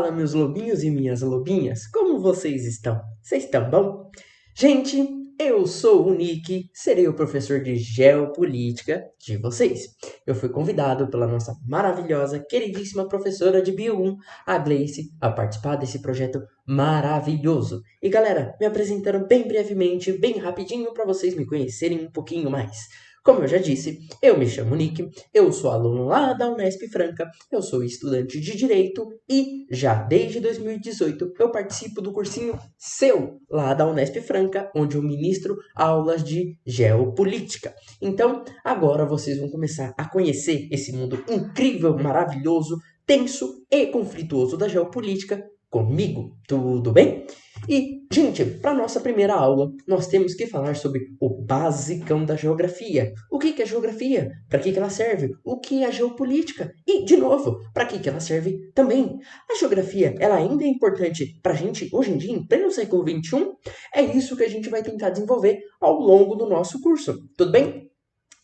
Fala, meus lobinhos e minhas lobinhas, como vocês estão? Vocês estão bom? Gente, eu sou o Nick, serei o professor de Geopolítica de vocês. Eu fui convidado pela nossa maravilhosa, queridíssima professora de Bio 1, a Gleice, a participar desse projeto maravilhoso. E galera, me apresentando bem brevemente, bem rapidinho, para vocês me conhecerem um pouquinho mais. Como eu já disse, eu me chamo Nick, eu sou aluno lá da Unesp Franca, eu sou estudante de Direito e já desde 2018 eu participo do cursinho seu lá da Unesp Franca, onde eu ministro aulas de geopolítica. Então, agora vocês vão começar a conhecer esse mundo incrível, maravilhoso, tenso e conflituoso da geopolítica comigo, tudo bem? E, gente, para nossa primeira aula, nós temos que falar sobre o basicão da geografia. O que é geografia? Para que ela serve? O que é a geopolítica? E, de novo, para que ela serve também? A geografia, ela ainda é importante para a gente hoje em dia, em pleno século XXI? É isso que a gente vai tentar desenvolver ao longo do nosso curso, tudo bem?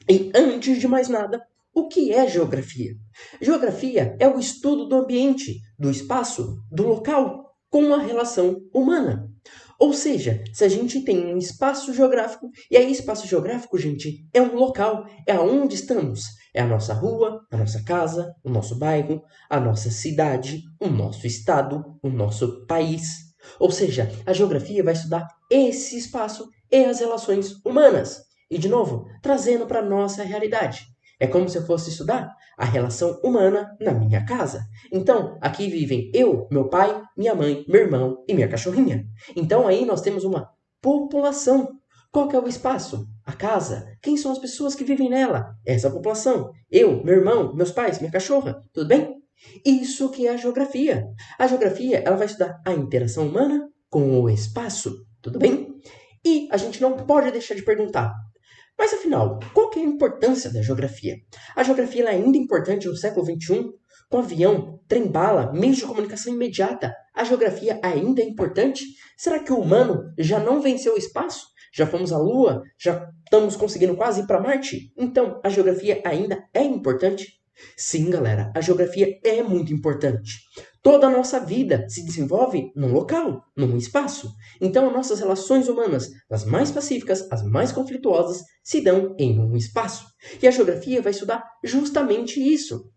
E, antes de mais nada, o que é geografia? Geografia é o estudo do ambiente, do espaço, do local, com a relação humana. Ou seja, se a gente tem um espaço geográfico, e aí espaço geográfico, gente, é um local, é aonde estamos. É a nossa rua, a nossa casa, o nosso bairro, a nossa cidade, o nosso estado, o nosso país. Ou seja, a geografia vai estudar esse espaço e as relações humanas. E, de novo, trazendo para a nossa realidade. É como se eu fosse estudar a relação humana na minha casa. Então, aqui vivem eu, meu pai, minha mãe, meu irmão e minha cachorrinha. Então, aí nós temos uma população. Qual que é o espaço? A casa. Quem são as pessoas que vivem nela? Essa população. Eu, meu irmão, meus pais, minha cachorra. Tudo bem? Isso que é a geografia. A geografia, ela vai estudar a interação humana com o espaço. Tudo bem? E a gente não pode deixar de perguntar: mas afinal, qual que é a importância da geografia? A geografia ela é ainda importante no século XXI? Com avião, trem-bala, meios de comunicação imediata, a geografia ainda é importante? Será que o humano já não venceu o espaço? Já fomos à Lua? Já estamos conseguindo quase ir para Marte? Então, a geografia ainda é importante? Sim, galera, a geografia é muito importante. Toda a nossa vida se desenvolve num local, num espaço. Então, nossas relações humanas, as mais pacíficas, as mais conflituosas, se dão em um espaço. E a geografia vai estudar justamente isso.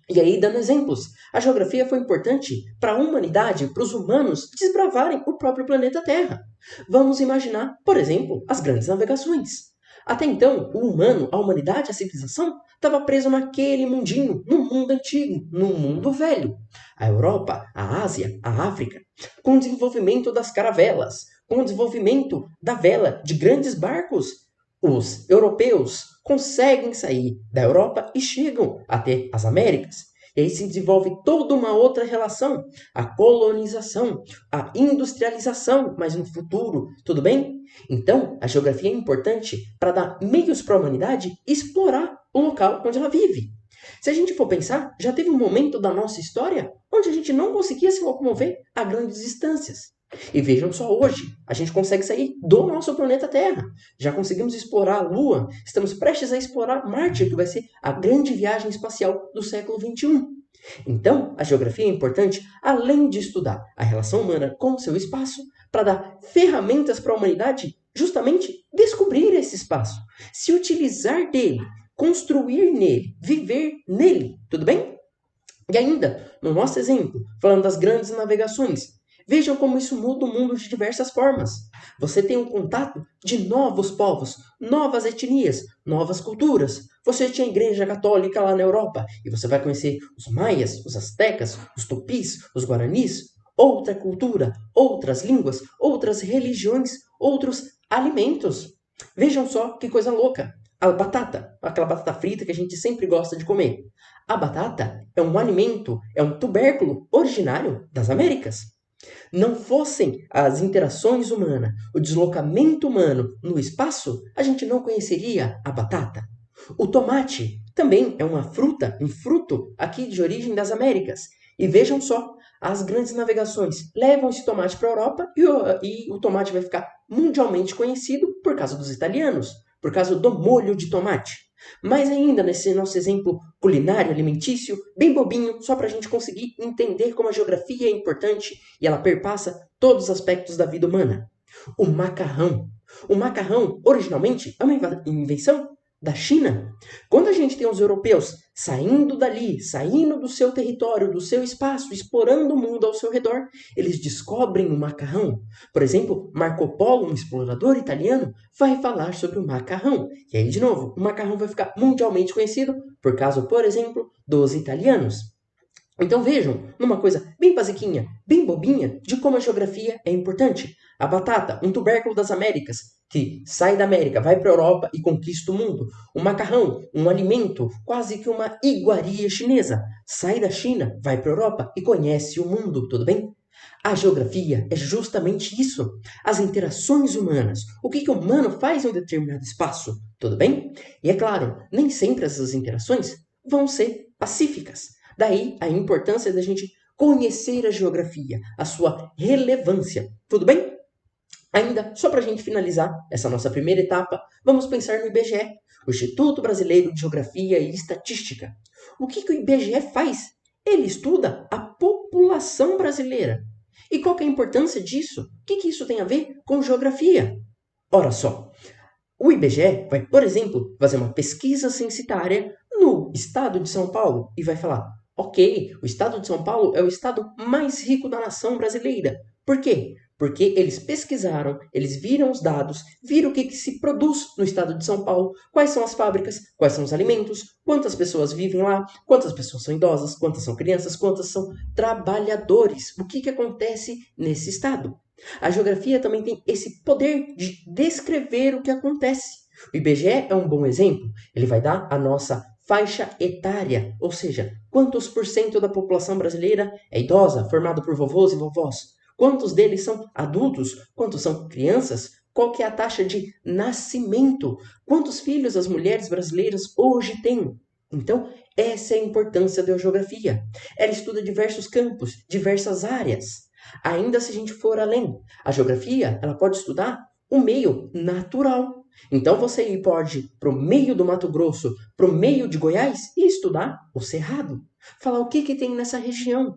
E aí, dando exemplos, a geografia foi importante para a humanidade, para os humanos desbravarem o próprio planeta Terra. Vamos imaginar, por exemplo, as grandes navegações. Até então, o humano, a humanidade, a civilização, estava preso naquele mundinho, no mundo antigo, no mundo velho. A Europa, a Ásia, a África. Com o desenvolvimento das caravelas, com o desenvolvimento da vela de grandes barcos, os europeus conseguem sair da Europa e chegam até as Américas. E aí se desenvolve toda uma outra relação, a colonização, a industrialização, mas no futuro, tudo bem? Então, a geografia é importante para dar meios para a humanidade explorar o local onde ela vive. Se a gente for pensar, já teve um momento da nossa história onde a gente não conseguia se locomover a grandes distâncias. E vejam só hoje, a gente consegue sair do nosso planeta Terra. Já conseguimos explorar a Lua, estamos prestes a explorar Marte, que vai ser a grande viagem espacial do século XXI. Então, a geografia é importante, além de estudar a relação humana com o seu espaço, para dar ferramentas para a humanidade justamente descobrir esse espaço, se utilizar dele, construir nele, viver nele, tudo bem? E ainda, no nosso exemplo, falando das grandes navegações, vejam como isso muda o mundo de diversas formas. Você tem um contato de novos povos, novas etnias, novas culturas. Você tinha a igreja católica lá na Europa e você vai conhecer os maias, os astecas, os tupis, os guaranis, outra cultura, outras línguas, outras religiões, outros alimentos. Vejam só que coisa louca. A batata, aquela batata frita que a gente sempre gosta de comer. A batata é um alimento, é um tubérculo originário das Américas. Não fossem as interações humanas, o deslocamento humano no espaço, a gente não conheceria a batata. O tomate também é uma fruta, um fruto aqui de origem das Américas. E vejam só, as grandes navegações levam esse tomate para a Europa e o tomate vai ficar mundialmente conhecido por causa dos italianos, por causa do molho de tomate. Mas ainda nesse nosso exemplo culinário, alimentício, bem bobinho, só para a gente conseguir entender como a geografia é importante e ela perpassa todos os aspectos da vida humana. O macarrão. O macarrão, originalmente, é uma invenção da China. Quando a gente tem os europeus saindo dali, saindo do seu território, do seu espaço, explorando o mundo ao seu redor, eles descobrem o macarrão. Por exemplo, Marco Polo, um explorador italiano, vai falar sobre o macarrão. E aí, de novo, o macarrão vai ficar mundialmente conhecido por causa, por exemplo, dos italianos. Então vejam, numa coisa bem basiquinha, bem bobinha, de como a geografia é importante. A batata, um tubérculo das Américas, que sai da América, vai para a Europa e conquista o mundo. O macarrão, um alimento, quase que uma iguaria chinesa, sai da China, vai para a Europa e conhece o mundo, tudo bem? A geografia é justamente isso, as interações humanas, o que o humano faz em um determinado espaço, tudo bem? E é claro, nem sempre essas interações vão ser pacíficas. Daí a importância da gente conhecer a geografia, a sua relevância. Tudo bem? Ainda, só para a gente finalizar essa nossa primeira etapa, vamos pensar no IBGE, o Instituto Brasileiro de Geografia e Estatística. O que o IBGE faz? Ele estuda a população brasileira. E qual que é a importância disso? O que isso tem a ver com geografia? Ora só, o IBGE vai, por exemplo, fazer uma pesquisa censitária no estado de São Paulo e vai falar: ok, o estado de São Paulo é o estado mais rico da nação brasileira. Por quê? Porque eles pesquisaram, eles viram os dados, viram o que se produz no estado de São Paulo, quais são as fábricas, quais são os alimentos, quantas pessoas vivem lá, quantas pessoas são idosas, quantas são crianças, quantas são trabalhadores. O que acontece nesse estado? A geografia também tem esse poder de descrever o que acontece. O IBGE é um bom exemplo. Ele vai dar a nossa faixa etária, ou seja, quantos por cento da população brasileira é idosa, formada por vovôs e vovós? Quantos deles são adultos? Quantos são crianças? Qual que é a taxa de nascimento? Quantos filhos as mulheres brasileiras hoje têm? Então, essa é a importância da geografia. Ela estuda diversos campos, diversas áreas. Ainda se a gente for além, a geografia ela pode estudar o meio natural. Então você pode ir para o meio do Mato Grosso, para o meio de Goiás e estudar o Cerrado. Falar o que tem nessa região,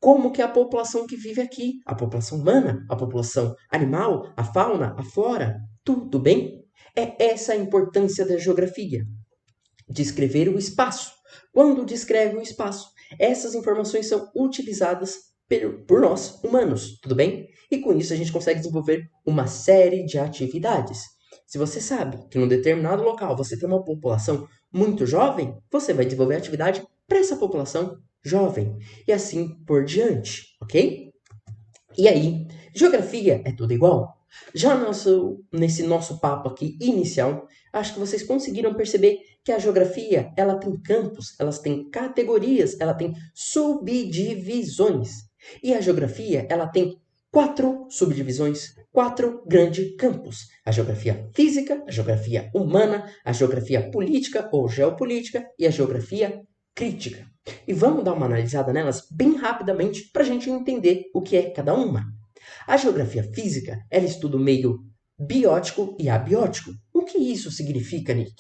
como que é a população que vive aqui, a população humana, a população animal, a fauna, a flora, tudo bem? É essa a importância da geografia. Descrever o espaço. Quando descreve o espaço, essas informações são utilizadas por nós, humanos, tudo bem? E com isso a gente consegue desenvolver uma série de atividades. Se você sabe que num determinado local você tem uma população muito jovem, você vai desenvolver atividade para essa população jovem. E assim por diante, ok? E aí, geografia é tudo igual? Já nesse nosso papo aqui inicial, acho que vocês conseguiram perceber que a geografia ela tem campos, elas têm categorias, ela tem subdivisões. E a geografia ela tem 4 subdivisões, 4 grandes campos. A geografia física, a geografia humana, a geografia política ou geopolítica e a geografia crítica. E vamos dar uma analisada nelas bem rapidamente para a gente entender o que é cada uma. A geografia física, ela estuda o meio biótico e abiótico. O que isso significa, Nick?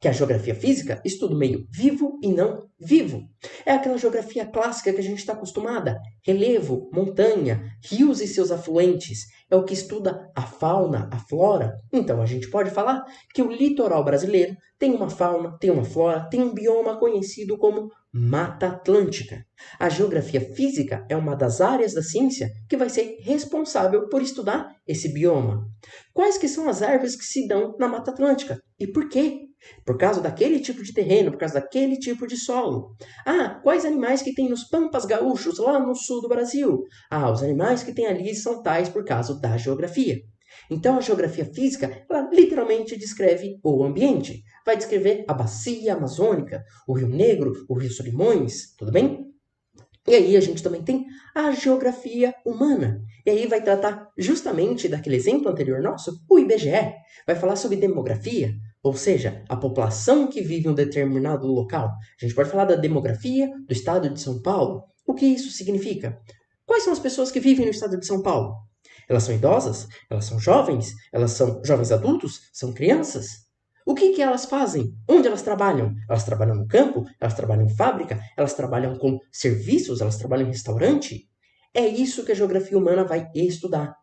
Que a geografia física estuda o meio vivo e não vivo. É aquela geografia clássica que a gente está acostumada. Relevo, montanha, rios e seus afluentes. É o que estuda a fauna, a flora. Então a gente pode falar que o litoral brasileiro tem uma fauna, tem uma flora, tem um bioma conhecido como Mata Atlântica. A geografia física é uma das áreas da ciência que vai ser responsável por estudar esse bioma. Quais que são as árvores que se dão na Mata Atlântica? E por quê? Por causa daquele tipo de terreno, por causa daquele tipo de solo. Ah, quais animais que tem nos Pampas Gaúchos, lá no sul do Brasil? Ah, os animais que tem ali são tais por causa da geografia. Então a geografia física, ela literalmente descreve o ambiente. Vai descrever a bacia amazônica, o Rio Negro, o Rio Solimões, tudo bem? E aí a gente também tem a geografia humana. E aí vai tratar justamente daquele exemplo anterior nosso, o IBGE. Vai falar sobre demografia, ou seja, a população que vive em um determinado local. A gente pode falar da demografia do estado de São Paulo. O que isso significa? Quais são as pessoas que vivem no estado de São Paulo? Elas são idosas? Elas são jovens? Elas são jovens adultos? São crianças? O que que elas fazem? Onde elas trabalham? Elas trabalham no campo? Elas trabalham em fábrica? Elas trabalham com serviços? Elas trabalham em restaurante? É isso que a geografia humana vai estudar.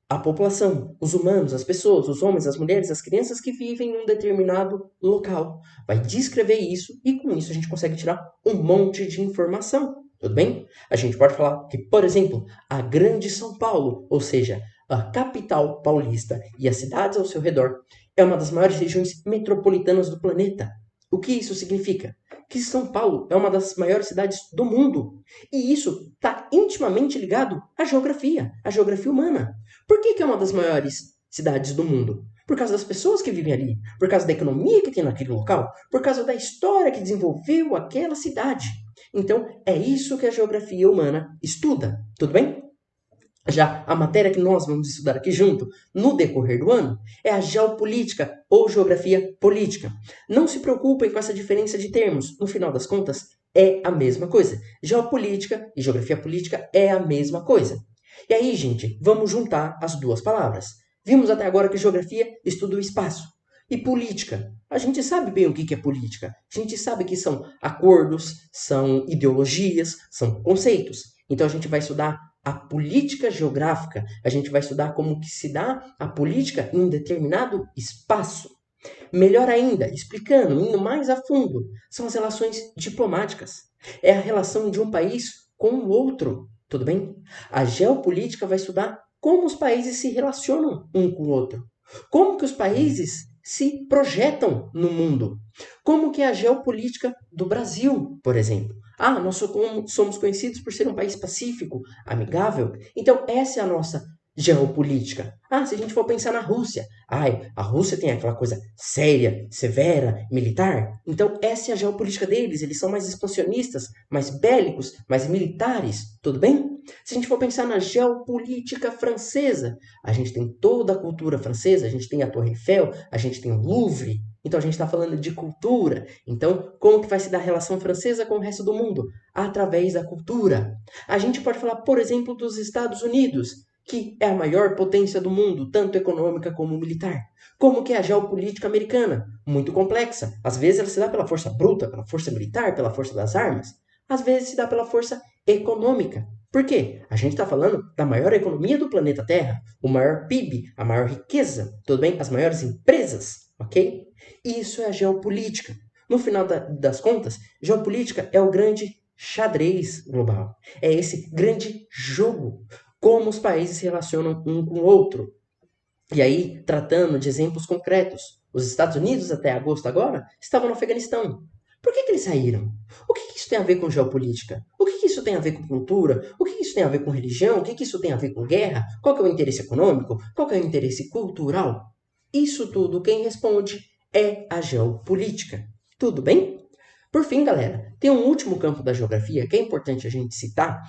A população, os humanos, as pessoas, os homens, as mulheres, as crianças que vivem em um determinado local. Vai descrever isso e com isso a gente consegue tirar um monte de informação. Tudo bem? A gente pode falar que, por exemplo, a Grande São Paulo, ou seja, a capital paulista e as cidades ao seu redor, é uma das maiores regiões metropolitanas do planeta. O que isso significa? Que São Paulo é uma das maiores cidades do mundo. E isso está intimamente ligado à geografia humana. Por que é uma das maiores cidades do mundo? Por causa das pessoas que vivem ali, por causa da economia que tem naquele local, por causa da história que desenvolveu aquela cidade. Então, é isso que a geografia humana estuda, tudo bem? Já a matéria que nós vamos estudar aqui junto, no decorrer do ano, é a geopolítica ou geografia política. Não se preocupem com essa diferença de termos, no final das contas, é a mesma coisa. Geopolítica e geografia política é a mesma coisa. E aí, gente, vamos juntar as duas palavras. Vimos até agora que geografia estuda o espaço. E política, a gente sabe bem o que é política. A gente sabe que são acordos, são ideologias, são conceitos. Então a gente vai estudar a política geográfica, a gente vai estudar como que se dá a política em um determinado espaço. Melhor ainda, explicando, indo mais a fundo, são as relações diplomáticas. É a relação de um país com o outro, tudo bem? A geopolítica vai estudar como os países se relacionam um com o outro. Como que os países se projetam no mundo. Como que é a geopolítica do Brasil, por exemplo. Nós somos conhecidos por ser um país pacífico, amigável. Então, essa é a nossa geopolítica. Se a gente for pensar na Rússia. A Rússia tem aquela coisa séria, severa, militar. Então, essa é a geopolítica deles. Eles são mais expansionistas, mais bélicos, mais militares. Tudo bem? Se a gente for pensar na geopolítica francesa, a gente tem toda a cultura francesa, a gente tem a Torre Eiffel, a gente tem o Louvre. Então a gente está falando de cultura. Então, como que vai se dar a relação francesa com o resto do mundo? Através da cultura. A gente pode falar, por exemplo, dos Estados Unidos, que é a maior potência do mundo, tanto econômica como militar. Como que é a geopolítica americana? Muito complexa. Às vezes ela se dá pela força bruta, pela força militar, pela força das armas. Às vezes se dá pela força econômica. Por quê? A gente está falando da maior economia do planeta Terra, o maior PIB, a maior riqueza, tudo bem? As maiores empresas, ok? Isso é a geopolítica. No final das contas, geopolítica é o grande xadrez global. É esse grande jogo. Como os países se relacionam um com o outro. E aí, tratando de exemplos concretos. Os Estados Unidos, até agosto agora, estavam no Afeganistão. Por que eles saíram? O que isso tem a ver com geopolítica? O que isso tem a ver com cultura? O que isso tem a ver com religião? O que isso tem a ver com guerra? Qual que é o interesse econômico? Qual que é o interesse cultural? Isso tudo quem responde é a geopolítica. Tudo bem? Por fim, galera, tem um último campo da geografia que é importante a gente citar,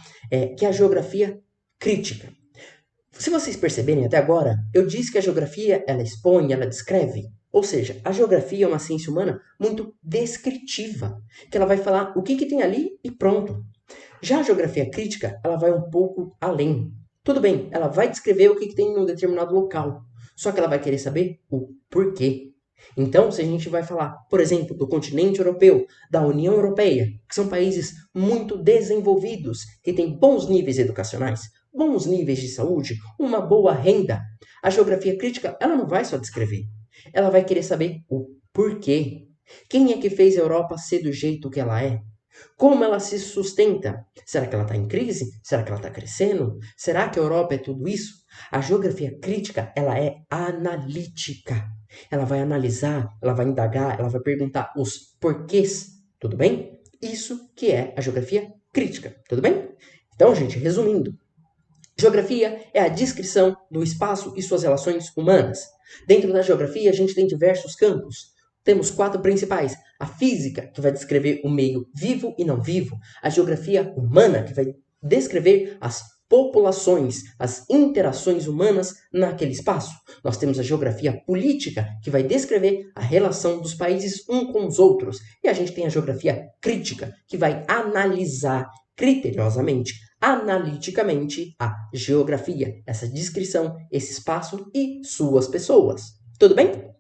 que é a geografia crítica. Se vocês perceberem até agora, eu disse que a geografia ela expõe, ela descreve. Ou seja, a geografia é uma ciência humana muito descritiva, que ela vai falar o que tem ali e pronto. Já a geografia crítica, ela vai um pouco além. Tudo bem, ela vai descrever o que tem em um determinado local, só que ela vai querer saber o porquê. Então, se a gente vai falar, por exemplo, do continente europeu, da União Europeia, que são países muito desenvolvidos, que têm bons níveis educacionais, bons níveis de saúde, uma boa renda, a geografia crítica ela não vai só descrever. Ela vai querer saber o porquê. Quem é que fez a Europa ser do jeito que ela é? Como ela se sustenta? Será que ela está em crise? Será que ela está crescendo? Será que a Europa é tudo isso? A geografia crítica ela é analítica. Ela vai analisar, ela vai indagar, ela vai perguntar os porquês. Tudo bem? Isso que é a geografia crítica. Tudo bem? Então, gente, resumindo. Geografia é a descrição do espaço e suas relações humanas. Dentro da geografia, a gente tem diversos campos. Temos 4 principais. A física, que vai descrever o meio vivo e não vivo. A geografia humana, que vai descrever as populações, as interações humanas naquele espaço. Nós temos a geografia política, que vai descrever a relação dos países um com os outros. E a gente tem a geografia crítica, que vai analisar criteriosamente, analiticamente, a geografia, essa descrição, esse espaço e suas pessoas. Tudo bem?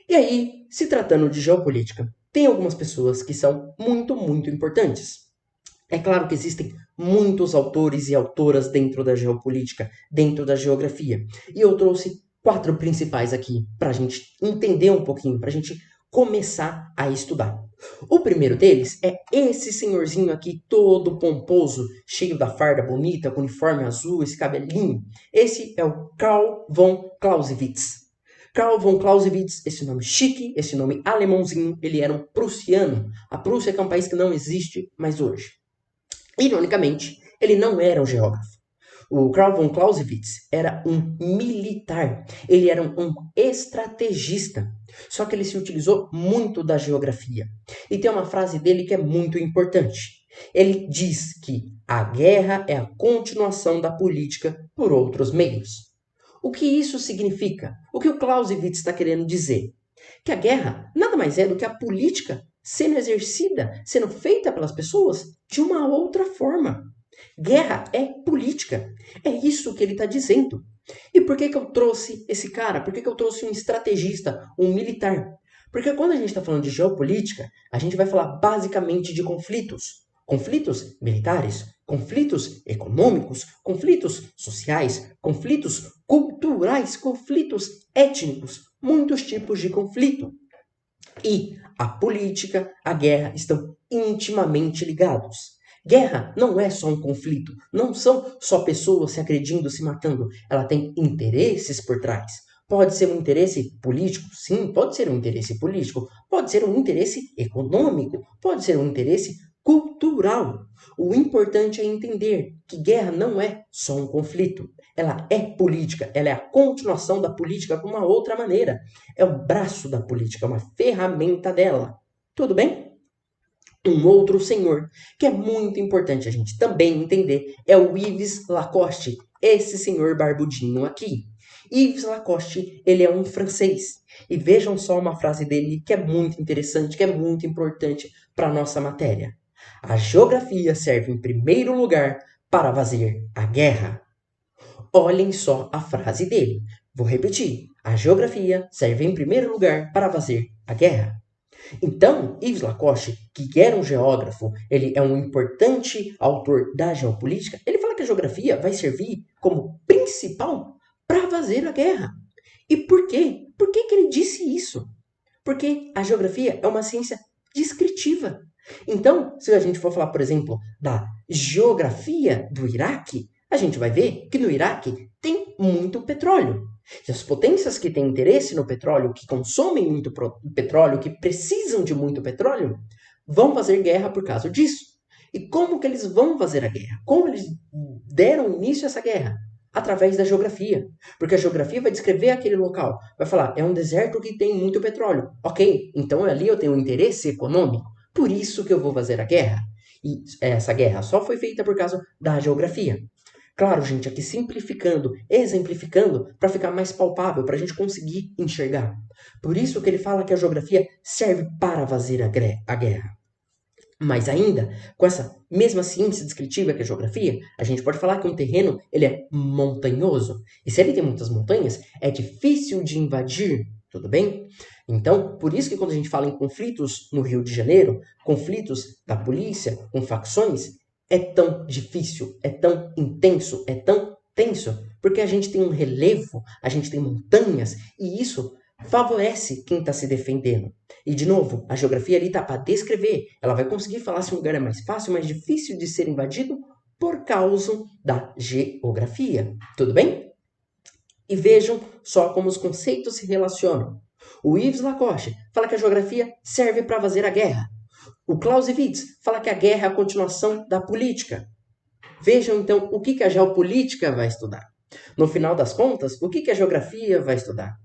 E aí, se tratando de geopolítica, tem algumas pessoas que são muito importantes. É claro que existem muitos autores e autoras dentro da geopolítica, dentro da geografia. E eu trouxe 4 principais aqui para a gente entender um pouquinho, para a gente começar a estudar. O primeiro deles é esse senhorzinho aqui, todo pomposo, cheio da farda bonita, com uniforme azul, esse cabelinho. Esse é o Karl von Clausewitz. Karl von Clausewitz, esse nome chique, esse nome alemãozinho, ele era um prussiano. A Prússia é um país que não existe mais hoje. Ironicamente, ele não era um geógrafo. O Karl von Clausewitz era um militar, ele era um estrategista, só que ele se utilizou muito da geografia. E tem uma frase dele que é muito importante. Ele diz que a guerra é a continuação da política por outros meios. O que isso significa? O que o Clausewitz está querendo dizer? Que a guerra nada mais é do que a política sendo exercida, sendo feita pelas pessoas de uma outra forma. Guerra é política. É isso que ele está dizendo. E por que eu trouxe esse cara? Por que eu trouxe um estrategista, um militar? Porque quando a gente está falando de geopolítica, a gente vai falar basicamente de conflitos. Conflitos militares, conflitos econômicos, conflitos sociais, conflitos culturais, conflitos étnicos, muitos tipos de conflito. E a política, a guerra estão intimamente ligados. Guerra não é só um conflito, não são só pessoas se agredindo, se matando. Ela tem interesses por trás. Pode ser um interesse político? Sim, pode ser um interesse político. Pode ser um interesse econômico. Pode ser um interesse cultural. O importante é entender que guerra não é só um conflito. Ela é política, ela é a continuação da política de uma outra maneira. É o braço da política, é uma ferramenta dela. Tudo bem? Um outro senhor que é muito importante a gente também entender é o Yves Lacoste, esse senhor barbudinho aqui. Yves Lacoste, ele é um francês. E vejam só uma frase dele que é muito interessante, que é muito importante para a nossa matéria. A geografia serve em primeiro lugar para fazer a guerra. Olhem só a frase dele. Vou repetir. A geografia serve em primeiro lugar para fazer a guerra. Então, Yves Lacoste, que era um geógrafo, ele é um importante autor da geopolítica, ele fala que a geografia vai servir como principal para fazer a guerra. E por quê? Por que ele disse isso? Porque a geografia é uma ciência descritiva. Então, se a gente for falar, por exemplo, da geografia do Iraque, a gente vai ver que no Iraque tem muito petróleo. E as potências que têm interesse no petróleo, que consomem muito petróleo, que precisam de muito petróleo, vão fazer guerra por causa disso. E como que eles vão fazer a guerra? Como eles deram início a essa guerra? Através da geografia. Porque a geografia vai descrever aquele local. Vai falar, é um deserto que tem muito petróleo. Ok, então ali eu tenho um interesse econômico. Por isso que eu vou fazer a guerra. E essa guerra só foi feita por causa da geografia. Claro, gente, aqui simplificando, exemplificando, para ficar mais palpável, para a gente conseguir enxergar. Por isso que ele fala que a geografia serve para fazer a guerra. Mas ainda, com essa mesma ciência descritiva que a geografia, a gente pode falar que um terreno ele é montanhoso. E se ele tem muitas montanhas, é difícil de invadir, tudo bem? Então, por isso que quando a gente fala em conflitos no Rio de Janeiro, conflitos da polícia com facções, é tão difícil, é tão intenso, é tão tenso, porque a gente tem um relevo, a gente tem montanhas, e isso favorece quem está se defendendo. E, de novo, a geografia ali está para descrever. Ela vai conseguir falar se um lugar é mais fácil, mais difícil de ser invadido por causa da geografia. Tudo bem? E vejam só como os conceitos se relacionam. O Yves Lacoste fala que a geografia serve para fazer a guerra. O Clausewitz fala que a guerra é a continuação da política. Vejam, então, o que a geopolítica vai estudar. No final das contas, o que a geografia vai estudar?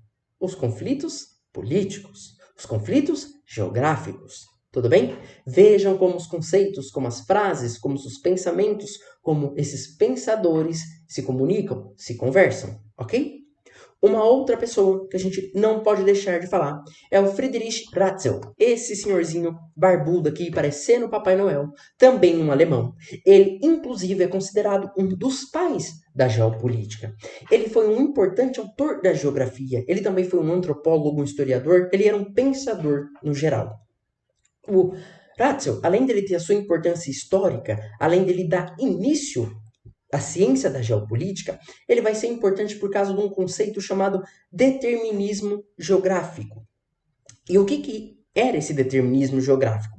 Os conflitos políticos, os conflitos geográficos. Tudo bem? Vejam como os conceitos, como as frases, como os pensamentos, como esses pensadores se comunicam, se conversam, ok? Uma outra pessoa que a gente não pode deixar de falar é o Friedrich Ratzel. Esse senhorzinho barbudo aqui, parecendo o Papai Noel, também um alemão. Ele, inclusive, é considerado um dos pais da geopolítica. Ele foi um importante autor da geografia. Ele também foi um antropólogo, um historiador. Ele era um pensador no geral. O Ratzel, além dele ter a sua importância histórica, além dele dar início a ciência da geopolítica, ele vai ser importante por causa de um conceito chamado determinismo geográfico. E o que era esse determinismo geográfico?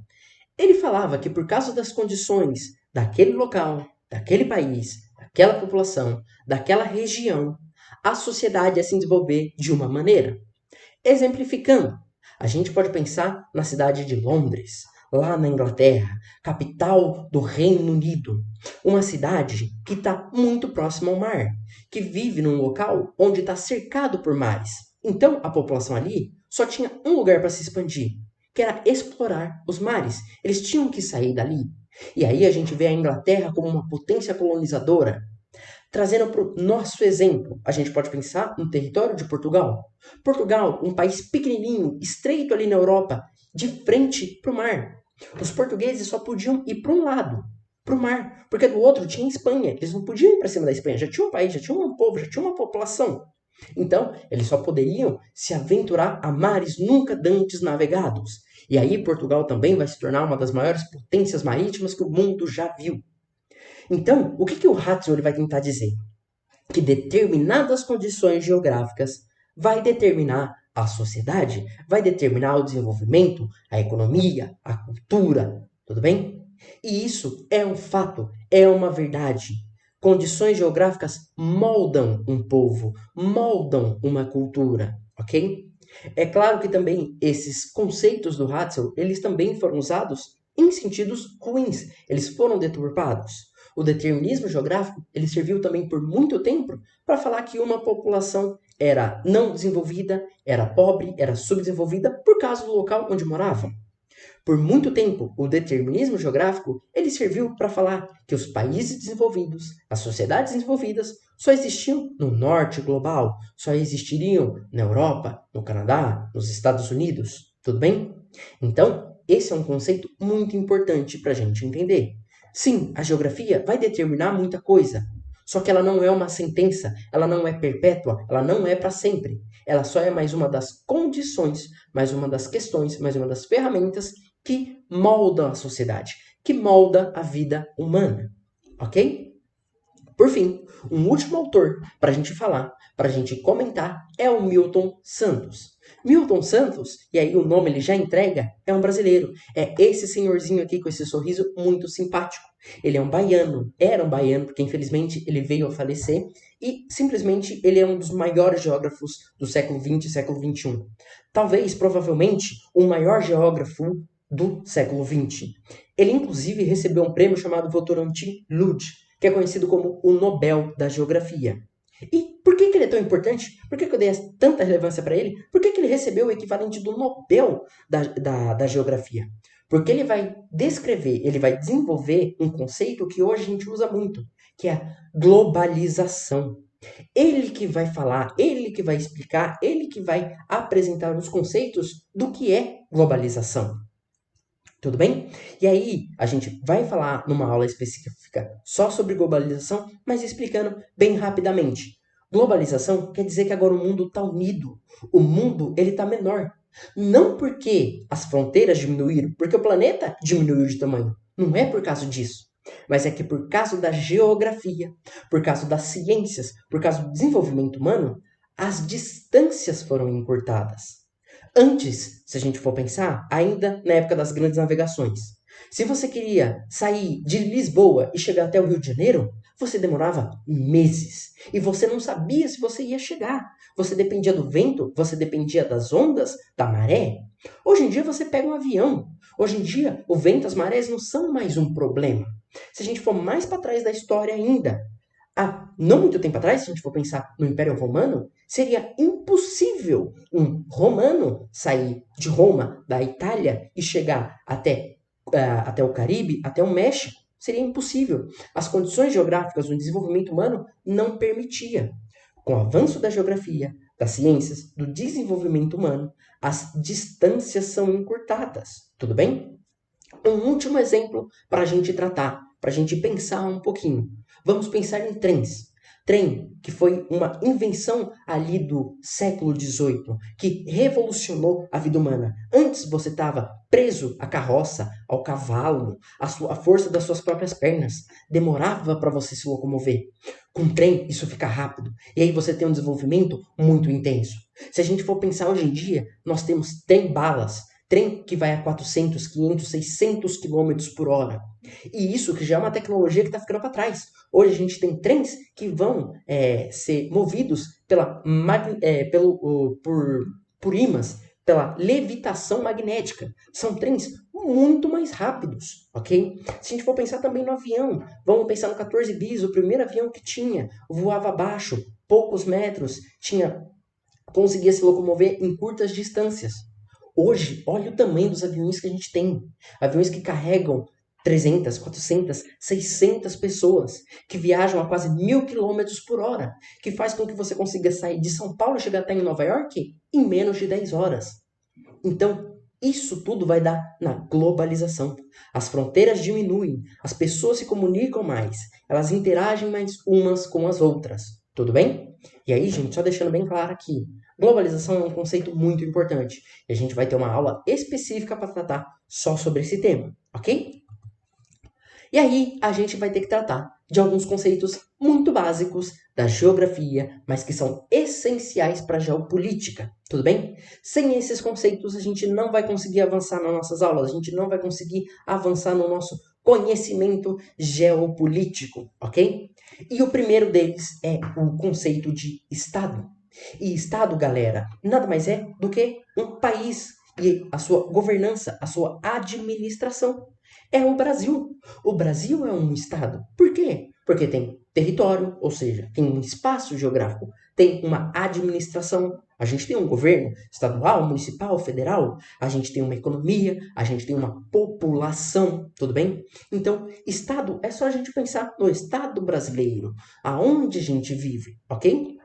Ele falava que por causa das condições daquele local, daquele país, daquela população, daquela região, a sociedade ia se desenvolver de uma maneira. Exemplificando, a gente pode pensar na cidade de Londres, lá na Inglaterra, capital do Reino Unido. Uma cidade que está muito próxima ao mar, que vive num local onde está cercado por mares. Então, a população ali só tinha um lugar para se expandir, que era explorar os mares. Eles tinham que sair dali. E aí a gente vê a Inglaterra como uma potência colonizadora. Trazendo para o nosso exemplo, a gente pode pensar no território de Portugal. Portugal, um país pequenininho, estreito ali na Europa, de frente para o mar. Os portugueses só podiam ir para um lado, para o mar, porque do outro tinha a Espanha. Eles não podiam ir para cima da Espanha, já tinha um país, já tinha um povo, já tinha uma população. Então, eles só poderiam se aventurar a mares nunca dantes navegados. E aí Portugal também vai se tornar uma das maiores potências marítimas que o mundo já viu. Então, o que o Ratzel vai tentar dizer? Que determinadas condições geográficas vai determinar a sociedade, vai determinar o desenvolvimento, a economia, a cultura, tudo bem? E isso é um fato, é uma verdade. Condições geográficas moldam um povo, moldam uma cultura, ok? É claro que também esses conceitos do Ratzel, eles também foram usados em sentidos ruins, eles foram deturpados. O determinismo geográfico, ele serviu também por muito tempo para falar que uma população era não desenvolvida, era pobre, era subdesenvolvida por causa do local onde morava. Por muito tempo, o determinismo geográfico, ele serviu para falar que os países desenvolvidos, as sociedades desenvolvidas, só existiam no norte global, só existiriam na Europa, no Canadá, nos Estados Unidos, tudo bem? Então, esse é um conceito muito importante para a gente entender. Sim, a geografia vai determinar muita coisa, só que ela não é uma sentença, ela não é perpétua, ela não é para sempre. Ela só é mais uma das condições, mais uma das questões, mais uma das ferramentas que moldam a sociedade, que molda a vida humana, ok? Por fim, um último autor para a gente falar, para a gente comentar, é o Milton Santos. Milton Santos, e aí o nome ele já entrega, é um brasileiro. É esse senhorzinho aqui com esse sorriso muito simpático. Ele é um baiano, era um baiano, porque infelizmente ele veio a falecer, e simplesmente ele é um dos maiores geógrafos do século XX e século XXI. Talvez, provavelmente, o maior geógrafo do século XX. Ele, inclusive, recebeu um prêmio chamado Votorantim Lud, que é conhecido como o Nobel da Geografia. E por que ele é tão importante? Por que eu dei tanta relevância para ele? Por que ele recebeu o equivalente do Nobel da Geografia? Porque ele vai descrever, ele vai desenvolver um conceito que hoje a gente usa muito, que é a globalização. Ele que vai falar, ele que vai explicar, ele que vai apresentar os conceitos do que é globalização. Tudo bem? E aí, a gente vai falar numa aula específica só sobre globalização, mas explicando bem rapidamente. Globalização quer dizer que agora o mundo está unido. O mundo ele está menor. Não porque as fronteiras diminuíram, porque o planeta diminuiu de tamanho. Não é por causa disso. Mas é que por causa da geografia, por causa das ciências, por causa do desenvolvimento humano, as distâncias foram encurtadas. Antes, se a gente for pensar, ainda na época das grandes navegações. Se você queria sair de Lisboa e chegar até o Rio de Janeiro, você demorava meses. E você não sabia se você ia chegar. Você dependia do vento, você dependia das ondas, da maré. Hoje em dia você pega um avião. Hoje em dia o vento, as marés não são mais um problema. Se a gente for mais para trás da história ainda, há não muito tempo atrás, se a gente for pensar no Império Romano, seria impossível um romano sair de Roma, da Itália, e chegar até o Caribe, até o México. Seria impossível. As condições geográficas do desenvolvimento humano não permitia. Com o avanço da geografia, das ciências, do desenvolvimento humano, as distâncias são encurtadas, tudo bem? Um último exemplo para a gente tratar, para a gente pensar um pouquinho. Vamos pensar em trens. Trem, que foi uma invenção ali do século XVIII, que revolucionou a vida humana. Antes você estava preso à carroça, ao cavalo, à força das suas próprias pernas. Demorava para você se locomover. Com trem, isso fica rápido. E aí você tem um desenvolvimento muito intenso. Se a gente for pensar hoje em dia, nós temos trem-balas, trem que vai a 400, 500, 600 quilômetros por hora. E isso que já é uma tecnologia que está ficando para trás. Hoje a gente tem trens que vão ser movidos por ímãs, pela levitação magnética. São trens muito mais rápidos, ok? Se a gente for pensar também no avião, vamos pensar no 14 bis, o primeiro avião que tinha, voava baixo, poucos metros, conseguia se locomover em curtas distâncias. Hoje, olha o tamanho dos aviões que a gente tem. Aviões que carregam 300, 400, 600 pessoas, que viajam a quase 1.000 quilômetros por hora, que faz com que você consiga sair de São Paulo e chegar até em Nova York em menos de 10 horas. Então, isso tudo vai dar na globalização. As fronteiras diminuem, as pessoas se comunicam mais, elas interagem mais umas com as outras. Tudo bem? E aí, gente, só deixando bem claro aqui, globalização é um conceito muito importante. E a gente vai ter uma aula específica para tratar só sobre esse tema, ok? E aí a gente vai ter que tratar de alguns conceitos muito básicos da geografia, mas que são essenciais para a geopolítica, tudo bem? Sem esses conceitos a gente não vai conseguir avançar nas nossas aulas, a gente não vai conseguir avançar no nosso conhecimento geopolítico, ok? E o primeiro deles é o conceito de Estado. E Estado, galera, nada mais é do que um país e a sua governança, a sua administração. É o Brasil. O Brasil é um estado. Por quê? Porque tem território, ou seja, tem um espaço geográfico, tem uma administração, a gente tem um governo estadual, municipal, federal, a gente tem uma economia, a gente tem uma população, tudo bem? Então, estado é só a gente pensar no estado brasileiro, aonde a gente vive, ok?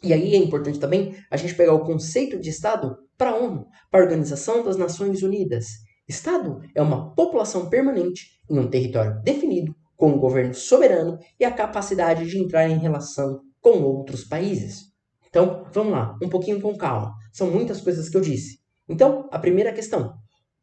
E aí é importante também a gente pegar o conceito de Estado para a ONU, para a Organização das Nações Unidas. Estado é uma população permanente em um território definido, com um governo soberano e a capacidade de entrar em relação com outros países. Então, vamos lá, um pouquinho com calma. São muitas coisas que eu disse. Então, a primeira questão: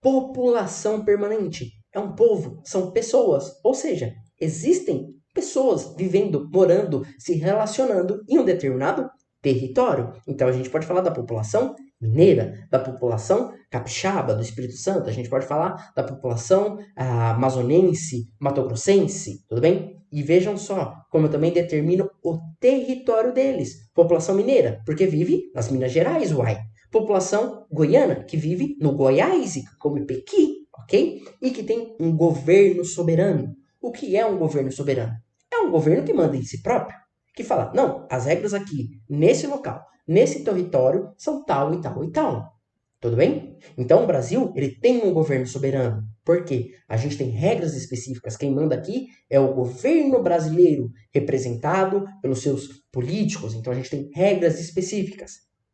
população permanente. É um povo, são pessoas, ou seja, existem pessoas vivendo, morando, se relacionando em um determinado território. Então a gente pode falar da população mineira, da população capixaba, do Espírito Santo, a gente pode falar da população amazonense, matogrossense, tudo bem? E vejam só como eu também determino o território deles. População mineira, porque vive nas Minas Gerais, uai. População goiana, que vive no Goiás e que come pequi, ok? E que tem um governo soberano. O que é um governo soberano? É um governo que manda em si próprio, que fala, não, as regras aqui, nesse local, nesse território, são tal e tal e tal. Tudo bem? Então o Brasil, ele tem um governo soberano. Por quê? A gente tem regras específicas. Quem manda aqui é o governo brasileiro, representado pelos seus políticos. Então a gente tem regras específicas.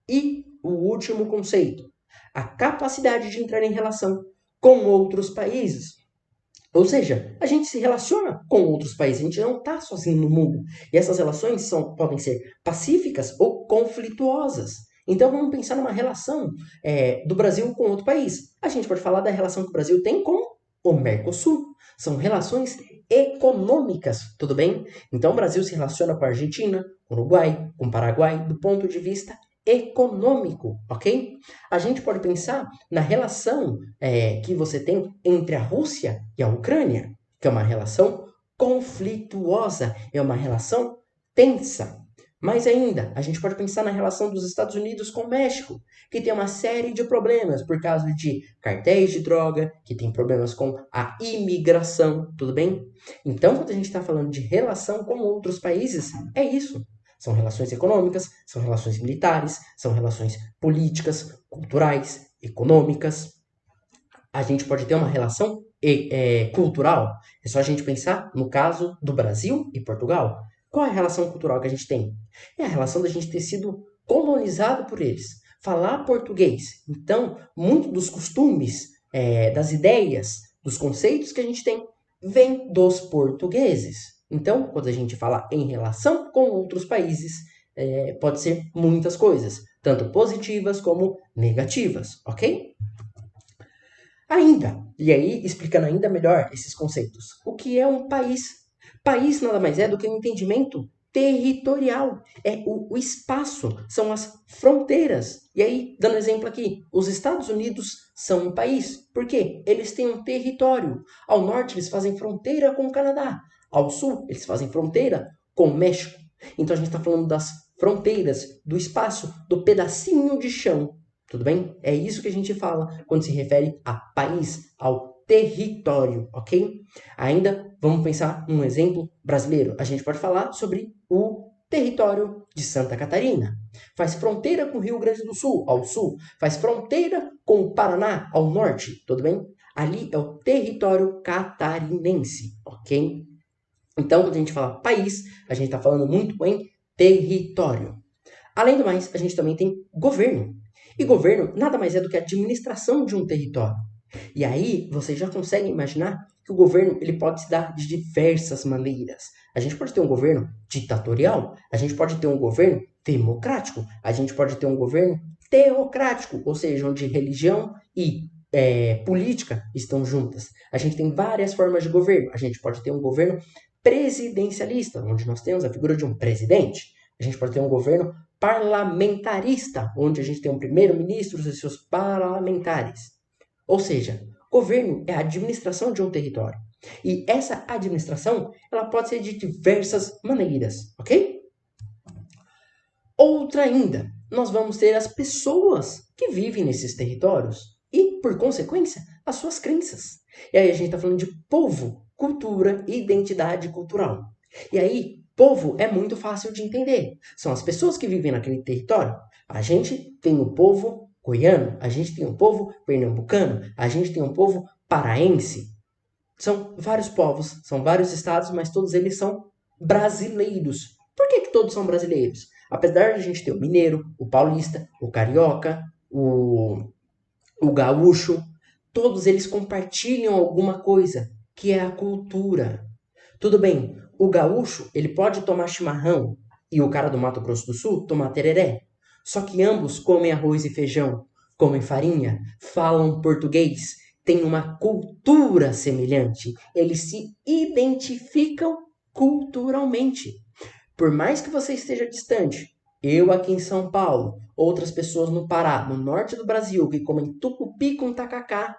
E o último conceito, a capacidade de entrar em relação com outros países. Ou seja, a gente se relaciona com outros países, a gente não está sozinho no mundo. E essas relações podem ser pacíficas ou conflituosas. Então vamos pensar numa relação do Brasil com outro país. A gente pode falar da relação que o Brasil tem com o Mercosul. São relações econômicas, tudo bem? Então o Brasil se relaciona com a Argentina, com o Uruguai, com o Paraguai, do ponto de vista econômico, ok? A gente pode pensar na relação que você tem entre a Rússia e a Ucrânia, que é uma relação conflituosa, é uma relação tensa. Mais ainda, a gente pode pensar na relação dos Estados Unidos com o México, que tem uma série de problemas por causa de cartéis de droga, que tem problemas com a imigração, tudo bem? Então, quando a gente está falando de relação com outros países, é isso. São relações econômicas, são relações militares, são relações políticas, culturais, econômicas. A gente pode ter uma relação cultural. É só a gente pensar no caso do Brasil e Portugal. Qual é a relação cultural que a gente tem? É a relação da gente ter sido colonizado por eles, falar português. Então, muito dos costumes, das ideias, dos conceitos que a gente tem, vem dos portugueses. Então, quando a gente fala em relação com outros países, pode ser muitas coisas, tanto positivas como negativas, ok? Ainda, e aí explicando ainda melhor esses conceitos, o que é um país? País nada mais é do que um entendimento territorial, é o espaço, são as fronteiras. E aí, dando exemplo aqui, os Estados Unidos são um país, por quê? Eles têm um território. Ao norte, eles fazem fronteira com o Canadá, ao sul, eles fazem fronteira com o México. Então, a gente está falando das fronteiras, do espaço, do pedacinho de chão. Tudo bem? É isso que a gente fala quando se refere a país, ao território, ok? Ainda vamos pensar um exemplo brasileiro. A gente pode falar sobre o território de Santa Catarina. Faz fronteira com o Rio Grande do Sul, ao sul. Faz fronteira com o Paraná, ao norte. Tudo bem? Ali é o território catarinense, ok? Então, quando a gente fala país, a gente está falando muito em território. Além do mais, a gente também tem governo. E governo nada mais é do que a administração de um território. E aí você já consegue imaginar que o governo ele pode se dar de diversas maneiras. A gente pode ter um governo ditatorial, a gente pode ter um governo democrático, a gente pode ter um governo teocrático, ou seja, onde religião e política estão juntas. A gente tem várias formas de governo. A gente pode ter um governo presidencialista, onde nós temos a figura de um presidente. A gente pode ter um governo parlamentarista, onde a gente tem um primeiro-ministro e seus parlamentares. Ou seja, governo é a administração de um território. E essa administração, ela pode ser de diversas maneiras, ok? Outra ainda, nós vamos ter as pessoas que vivem nesses territórios e, por consequência, as suas crenças. E aí a gente está falando de povo, cultura e identidade cultural. E aí, povo é muito fácil de entender. São as pessoas que vivem naquele território. A gente tem o povo goiano, a gente tem o povo pernambucano, a gente tem o povo paraense. São vários povos, são vários estados, mas todos eles são brasileiros. Por que todos são brasileiros? Apesar de a gente ter o mineiro, o paulista, o carioca, o gaúcho, todos eles compartilham alguma coisa, que é a cultura. Tudo bem, o gaúcho ele pode tomar chimarrão e o cara do Mato Grosso do Sul tomar tereré. Só que ambos comem arroz e feijão, comem farinha, falam português, têm uma cultura semelhante. Eles se identificam culturalmente. Por mais que você esteja distante, eu aqui em São Paulo, outras pessoas no Pará, no norte do Brasil, que comem tucupi com tacacá,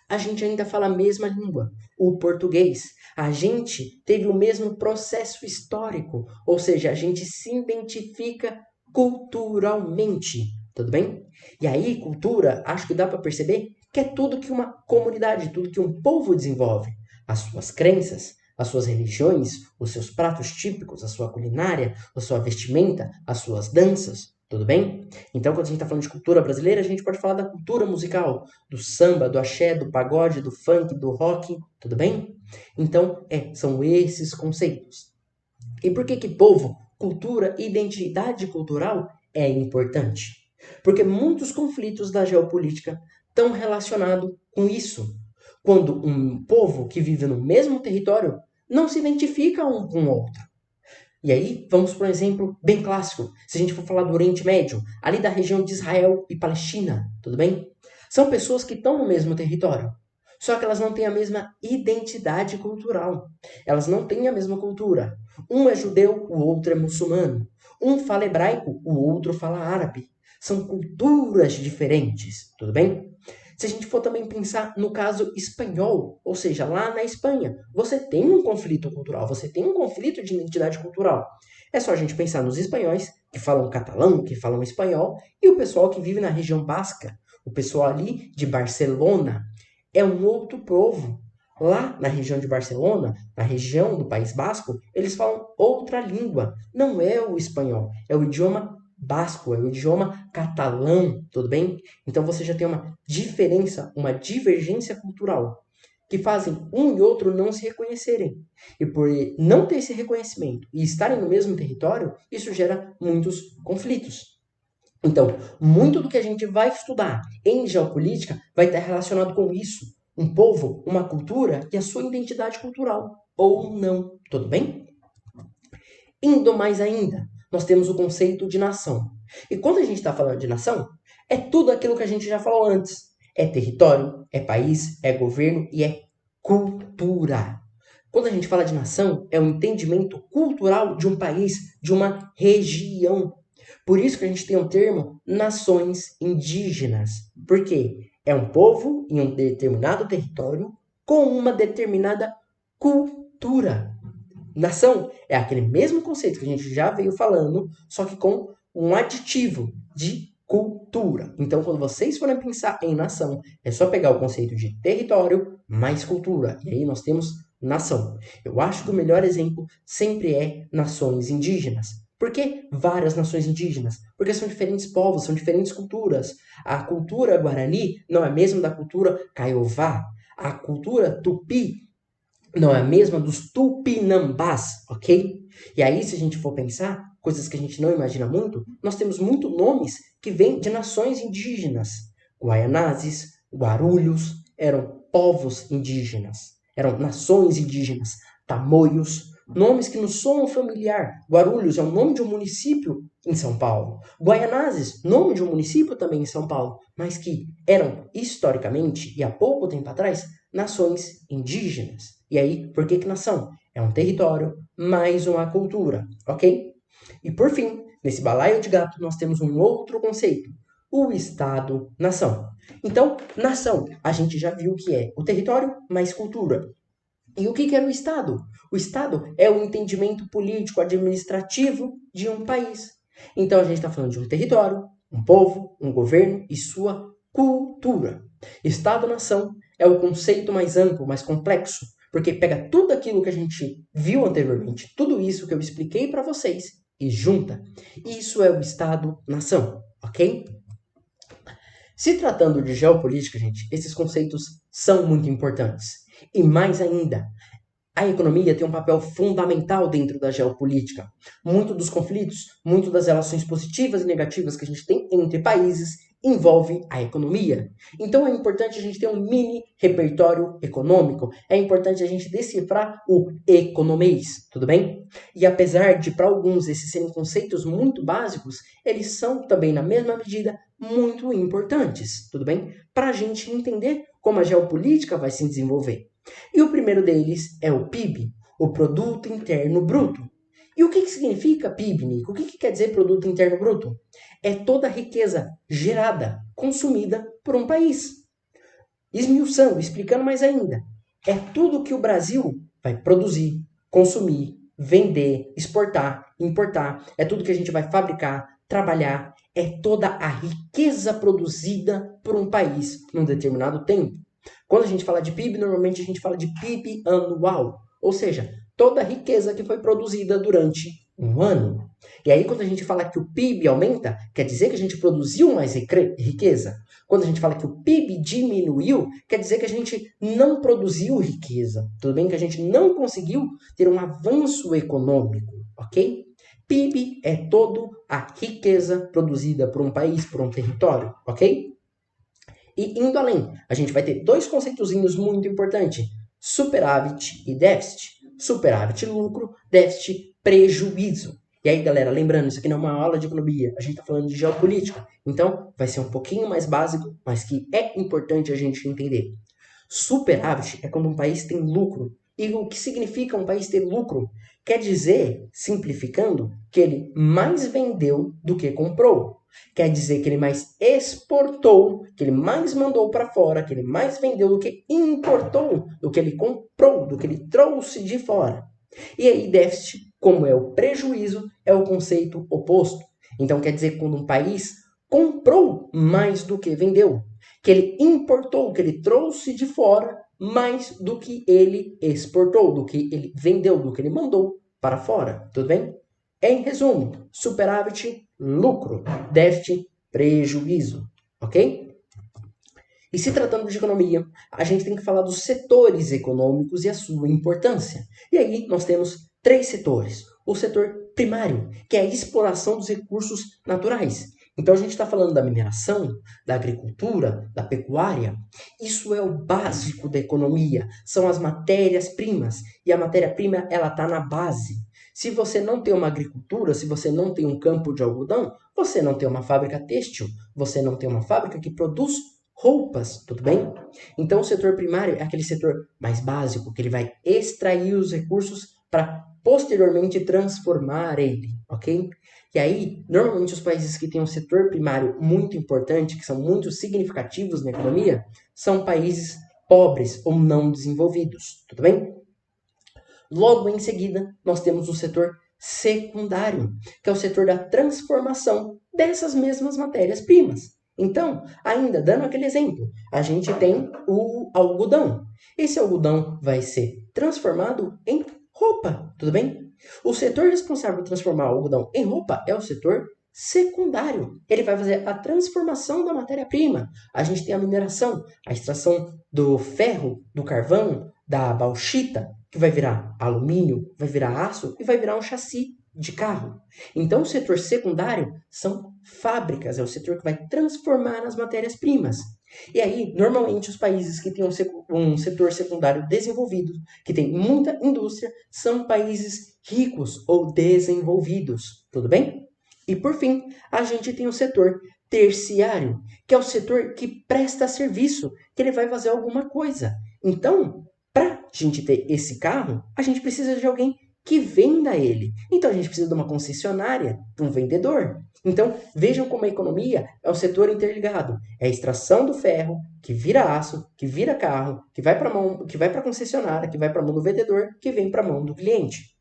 a gente ainda fala a mesma língua, o português. A gente teve o mesmo processo histórico, ou seja, a gente se identifica culturalmente, tudo bem? E aí, cultura, acho que dá para perceber que é tudo que uma comunidade, tudo que um povo desenvolve. As suas crenças, as suas religiões, os seus pratos típicos, a sua culinária, a sua vestimenta, as suas danças, tudo bem? Então, quando a gente está falando de cultura brasileira, a gente pode falar da cultura musical, do samba, do axé, do pagode, do funk, do rock, tudo bem? Então, são esses conceitos. E por que povo, cultura e identidade cultural é importante? Porque muitos conflitos da geopolítica estão relacionados com isso. Quando um povo que vive no mesmo território não se identifica um com o outro. E aí, vamos para um exemplo bem clássico. Se a gente for falar do Oriente Médio, ali da região de Israel e Palestina, tudo bem? São pessoas que estão no mesmo território. Só que elas não têm a mesma identidade cultural. Elas não têm a mesma cultura. Um é judeu, o outro é muçulmano. Um fala hebraico, o outro fala árabe. São culturas diferentes, tudo bem? Se a gente for também pensar no caso espanhol, ou seja, lá na Espanha, você tem um conflito cultural, você tem um conflito de identidade cultural. É só a gente pensar nos espanhóis, que falam catalão, que falam espanhol, e o pessoal que vive na região basca, o pessoal ali de Barcelona, é um outro povo. Lá na região de Barcelona, na região do País Basco, eles falam outra língua. Não é o espanhol, é o idioma basco, é o idioma catalão, tudo bem? Então você já tem uma diferença, uma divergência cultural, que fazem um e outro não se reconhecerem. E por não ter esse reconhecimento e estarem no mesmo território, isso gera muitos conflitos. Então, muito do que a gente vai estudar em geopolítica vai estar relacionado com isso. Um povo, uma cultura e a sua identidade cultural, ou não, tudo bem? Indo mais ainda, nós temos o conceito de nação. E quando a gente está falando de nação, é tudo aquilo que a gente já falou antes. É território, é país, é governo e é cultura. Quando a gente fala de nação, é o entendimento cultural de um país, de uma região. Por isso que a gente tem o termo nações indígenas. Por quê? É um povo em um determinado território com uma determinada cultura. Nação é aquele mesmo conceito que a gente já veio falando, só que com um aditivo de cultura. Então, quando vocês forem pensar em nação, é só pegar o conceito de território mais cultura. E aí nós temos nação. Eu acho que o melhor exemplo sempre é nações indígenas. Por que várias nações indígenas? Porque são diferentes povos, são diferentes culturas. A cultura guarani não é a mesma da cultura caiová. A cultura tupi não é a mesma dos tupinambás, ok? E aí, se a gente for pensar, coisas que a gente não imagina muito, nós temos muitos nomes que vêm de nações indígenas. Guaianazes, Guarulhos, eram povos indígenas, eram nações indígenas. Tamoios, nomes que nos soam familiar. Guarulhos é o nome de um município em São Paulo. Guaianazes, nome de um município também em São Paulo, mas que eram, historicamente, e há pouco tempo atrás, nações indígenas. E aí, por que nação? É um território mais uma cultura, ok? E por fim, nesse balaio de gato, nós temos um outro conceito, o Estado-nação. Então, nação, a gente já viu que é o território mais cultura. E o que era o Estado? O Estado é o entendimento político, administrativo de um país. Então, a gente está falando de um território, um povo, um governo e sua cultura. Estado-nação é o conceito mais amplo, mais complexo, porque pega tudo aquilo que a gente viu anteriormente, tudo isso que eu expliquei para vocês, e junta. Isso é o Estado-nação, ok? Se tratando de geopolítica, gente, esses conceitos são muito importantes. E mais ainda, a economia tem um papel fundamental dentro da geopolítica. Muito dos conflitos, muito das relações positivas e negativas que a gente tem entre países envolve a economia. Então é importante a gente ter um mini repertório econômico. É importante a gente decifrar o economês, tudo bem? E apesar de para alguns esses serem conceitos muito básicos, eles são também na mesma medida muito importantes, tudo bem? Para a gente entender como a geopolítica vai se desenvolver. E o primeiro deles é o PIB, o Produto Interno Bruto. E o que significa PIB, Nico? O que quer dizer Produto Interno Bruto? É toda a riqueza gerada, consumida por um país. Esmiuçando, explicando mais ainda, é tudo que o Brasil vai produzir, consumir, vender, exportar, importar. É tudo que a gente vai fabricar, trabalhar. É toda a riqueza produzida por um país num determinado tempo. Quando a gente fala de PIB, normalmente a gente fala de PIB anual, ou seja, toda a riqueza que foi produzida durante um ano. E aí, quando a gente fala que o PIB aumenta, quer dizer que a gente produziu mais riqueza. Quando a gente fala que o PIB diminuiu, quer dizer que a gente não produziu riqueza. Tudo bem que a gente não conseguiu ter um avanço econômico, ok? PIB é toda a riqueza produzida por um país, por um território, ok? E indo além, a gente vai ter dois conceitozinhos muito importantes: superávit e déficit. Superávit, lucro, déficit, prejuízo. E aí, galera, lembrando, isso aqui não é uma aula de economia, a gente está falando de geopolítica. Então, vai ser um pouquinho mais básico, mas que é importante a gente entender. Superávit é quando um país tem lucro. E o que significa um país ter lucro? Quer dizer, simplificando, que ele mais vendeu do que comprou. Quer dizer que ele mais exportou, que ele mais mandou para fora, que ele mais vendeu do que importou, do que ele comprou, do que ele trouxe de fora. E aí, déficit, como é o prejuízo, é o conceito oposto. Então, quer dizer que quando um país comprou mais do que vendeu, que ele importou, que ele trouxe de fora mais do que ele exportou, do que ele vendeu, do que ele mandou para fora. Tudo bem? Em resumo, superávit, lucro, déficit, prejuízo. Ok? E se tratando de economia, a gente tem que falar dos setores econômicos e a sua importância. E aí nós temos três setores. O setor primário, que é a exploração dos recursos naturais. Então a gente está falando da mineração, da agricultura, da pecuária. Isso é o básico da economia, são as matérias-primas. E a matéria-prima, ela está na base. Se você não tem uma agricultura, se você não tem um campo de algodão, você não tem uma fábrica têxtil, você não tem uma fábrica que produz roupas, tudo bem? Então o setor primário é aquele setor mais básico, que ele vai extrair os recursos para posteriormente transformar ele, ok? E aí, normalmente os países que têm um setor primário muito importante, que são muito significativos na economia, são países pobres ou não desenvolvidos, tudo bem? Logo em seguida, nós temos o setor secundário, que é o setor da transformação dessas mesmas matérias-primas. Então, ainda dando aquele exemplo, a gente tem o algodão. Esse algodão vai ser transformado em roupa, tudo bem? O setor responsável por transformar o algodão em roupa é o setor secundário. Ele vai fazer a transformação da matéria-prima. A gente tem a mineração, a extração do ferro, do carvão, da bauxita, que vai virar alumínio, vai virar aço e vai virar um chassi de carro. Então, o setor secundário são fábricas, é o setor que vai transformar as matérias-primas. E aí, normalmente, os países que têm um setor secundário desenvolvido, que tem muita indústria, são países ricos ou desenvolvidos. Tudo bem? E, por fim, a gente tem o setor terciário, que é o setor que presta serviço, que ele vai fazer alguma coisa. Então, para a gente ter esse carro, a gente precisa de alguém que venda ele. Então a gente precisa de uma concessionária, de um vendedor. Então vejam como a economia é um setor interligado. É a extração do ferro, que vira aço, que vira carro, que vai para a mão, que vai para a concessionária, que vai para a mão do vendedor, que vem para a mão do cliente.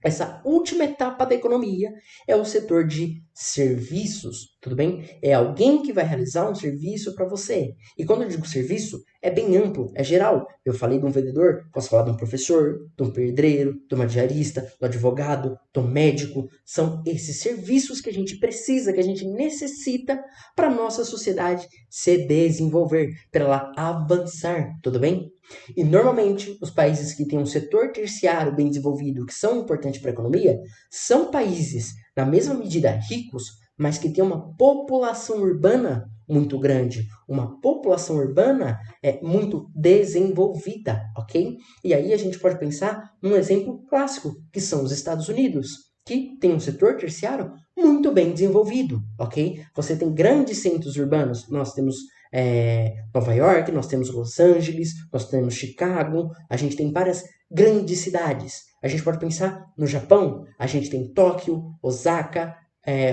Essa última etapa da economia é o setor de serviços, tudo bem? É alguém que vai realizar um serviço para você. E quando eu digo serviço, é bem amplo, é geral. Eu falei de um vendedor, posso falar de um professor, de um pedreiro, de uma diarista, do advogado, do médico. São esses serviços que a gente precisa, que a gente necessita para a nossa sociedade se desenvolver, para ela avançar, tudo bem? E normalmente os países que têm um setor terciário bem desenvolvido, que são importantes para a economia, são países, na mesma medida, ricos, mas que têm uma população urbana muito grande, uma população urbana muito desenvolvida, ok? E aí a gente pode pensar num exemplo clássico, que são os Estados Unidos, que tem um setor terciário muito bem desenvolvido, ok? Você tem grandes centros urbanos, nós temos Nova York, nós temos Los Angeles, nós temos Chicago, a gente tem várias grandes cidades. A gente pode pensar no Japão, a gente tem Tóquio, Osaka,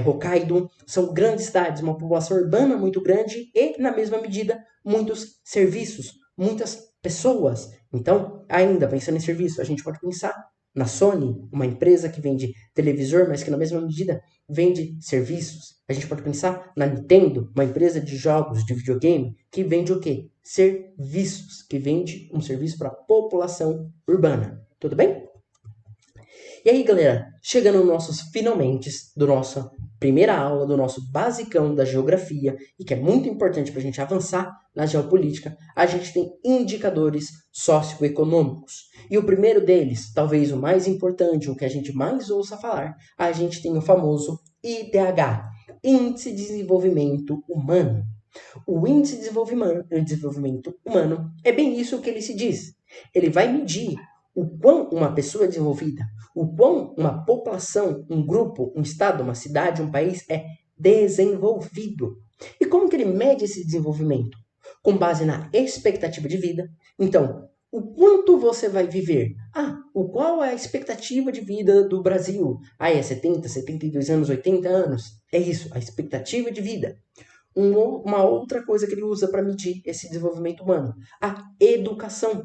Hokkaido, são grandes cidades, uma população urbana muito grande e, na mesma medida, muitos serviços, muitas pessoas. Então, ainda pensando em serviço, a gente pode pensar na Sony, uma empresa que vende televisor, mas que na mesma medida vende serviços. A gente pode pensar na Nintendo, uma empresa de jogos, de videogame, que vende o quê? Serviços, que vende um serviço para a população urbana. Tudo bem? E aí, galera, chegando nos nossos finalmente do nossa primeira aula, do nosso basicão da geografia, e que é muito importante para a gente avançar na geopolítica, a gente tem indicadores socioeconômicos. E o primeiro deles, talvez o mais importante, o que a gente mais ouça falar, a gente tem o famoso IDH, Índice de Desenvolvimento Humano. O Índice de Desenvolvimento Humano é bem isso que ele se diz. Ele vai medir o quão uma pessoa é desenvolvida, o quão uma população, um grupo, um estado, uma cidade, um país é desenvolvido. E como que ele mede esse desenvolvimento? Com base na expectativa de vida. Então, o quanto você vai viver? Qual é a expectativa de vida do Brasil? É 70, 72 anos, 80 anos? É isso, a expectativa de vida. Uma outra coisa que ele usa para medir esse desenvolvimento humano, a educação.